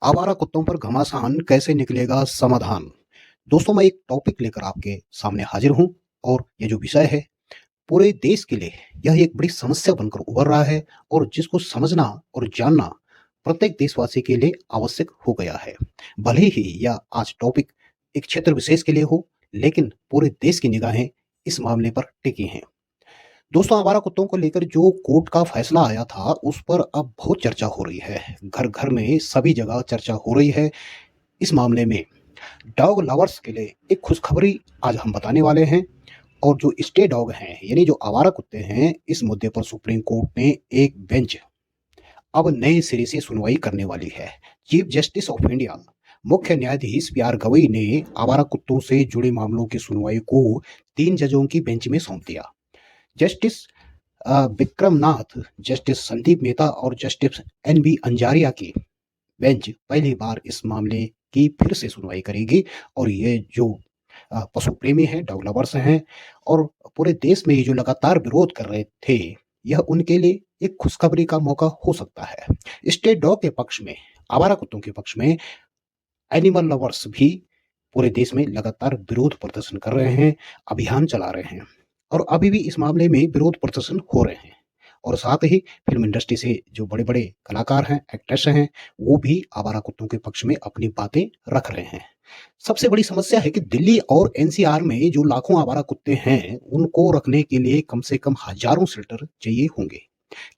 आवारा कुत्तों पर घमासान कैसे निकलेगा समाधान। दोस्तों, मैं एक टॉपिक लेकर आपके सामने हाजिर हूं और ये जो विषय है पूरे देश के लिए यह एक बड़ी समस्या बनकर उभर रहा है और जिसको समझना और जानना प्रत्येक देशवासी के लिए आवश्यक हो गया है। भले ही यह आज टॉपिक एक क्षेत्र विशेष के लिए हो, लेकिन पूरे देश की निगाहें इस मामले पर टिकी हैं। दोस्तों, आवारा कुत्तों को लेकर जो कोर्ट का फैसला आया था उस पर अब बहुत चर्चा हो रही है। घर घर में सभी जगह चर्चा हो रही है इस मामले में। डॉग लवर्स के लिए एक खुशखबरी आज हम बताने वाले हैं। और जो स्टे डॉग हैं, यानी जो आवारा कुत्ते हैं, इस मुद्दे पर सुप्रीम कोर्ट ने एक बेंच अब नए सिरे से सुनवाई करने वाली है। चीफ जस्टिस ऑफ इंडिया मुख्य न्यायाधीश पी आर गवई ने आवारा कुत्तों से जुड़े मामलों की सुनवाई को 3 जजों की बेंच में सौंप दिया। जस्टिस विक्रमनाथ, जस्टिस संदीप मेहता और जस्टिस एन बी अंजारिया की बेंच पहली बार इस मामले की फिर से सुनवाई करेगी। और ये जो पशु प्रेमी हैं, डॉग लवर्स हैं और पूरे देश में ये जो लगातार विरोध कर रहे थे, यह उनके लिए एक खुशखबरी का मौका हो सकता है। स्टेट डॉग के पक्ष में, आवारा कुत्तों के पक्ष में एनिमल लवर्स भी पूरे देश में लगातार विरोध प्रदर्शन कर रहे हैं, अभियान चला रहे हैं और अभी भी इस मामले में विरोध प्रदर्शन हो रहे हैं। और साथ ही फिल्म इंडस्ट्री से जो बड़े-बड़े कलाकार हैं, एक्टर्स हैं, वो भी आवारा कुत्तों के पक्ष में अपनी बातें रख रहे हैं। सबसे बड़ी समस्या है कि दिल्ली और एनसीआर में जो लाखों आवारा कुत्ते हैं, उनको रखने के लिए कम से कम हज़ारों शेल्टर चाहिए होंगे।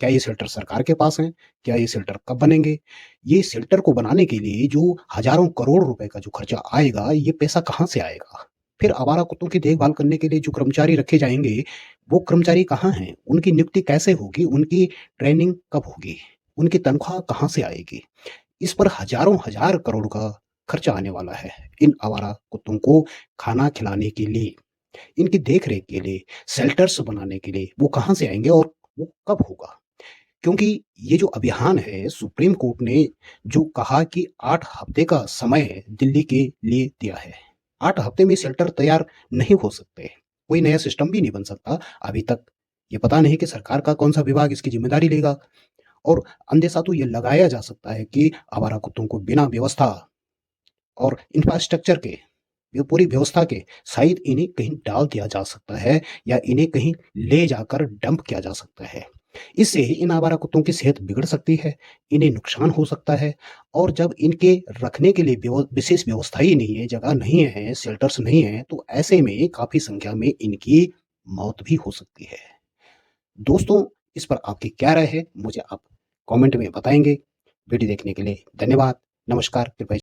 क्या ये शेल्टर सरकार के पास हैं? क्या ये शेल्टर कब बनेंगे? ये शेल्टर को बनाने के लिए जो हज़ारों करोड़ रुपए का जो खर्चा आएगा, ये पैसा कहाँ से आएगा? फिर आवारा कुत्तों की देखभाल करने के लिए जो कर्मचारी रखे जाएँगे, वो कर्मचारी कहाँ हैं? उनकी नियुक्ति कैसे होगी? उनकी ट्रेनिंग कब होगी? उनकी तनख्वाह कहाँ से आएगी? इस पर हज़ारों हज़ार करोड़ का खर्चा आने वाला है। इन आवारा कुत्तों को खाना खिलाने के लिए, इनकी देख-रेख के लिए, शेल्टर्स बनाने के लिए वो कहाँ से आएँगे और वो कब होगा? क्योंकि ये जो अभियान है, सुप्रीम कोर्ट ने जो कहा कि 8 हफ्ते का समय दिल्ली के लिए दिया है। 8 हफ्ते में शेल्टर तैयार नहीं हो सकते। कोई नया सिस्टम भी नहीं बन सकता। अभी तक ये पता नहीं कि सरकार का कौन-सा विभाग इसकी ज़िम्मेदारी लेगा। और अंदेशा तो ये लगाया जा सकता है कि आवारा कुत्तों को बिना व्यवस्था और इंफ्रास्ट्रक्चर के, ये पूरी व्यवस्था के शायद इन्हें कहीं डाल दिया जा सकता है या इन्हें कहीं ले जाकर डंप किया जा सकता है। इससे इन आवारा कुत्तों की सेहत बिगड़ सकती है, इन्हें नुकसान हो सकता है और जब इनके रखने के लिए विशेष व्यवस्था ही नहीं है, जगह नहीं है, शेल्टर्स नहीं है, तो ऐसे में काफ़ी संख्या में इनकी मौत भी हो सकती है। दोस्तों, इस पर आपकी क्या राय है? मुझे आप कमेंट में बताएँगे। वीडियो देखने के लिए धन्यवाद। नमस्कार। कृपया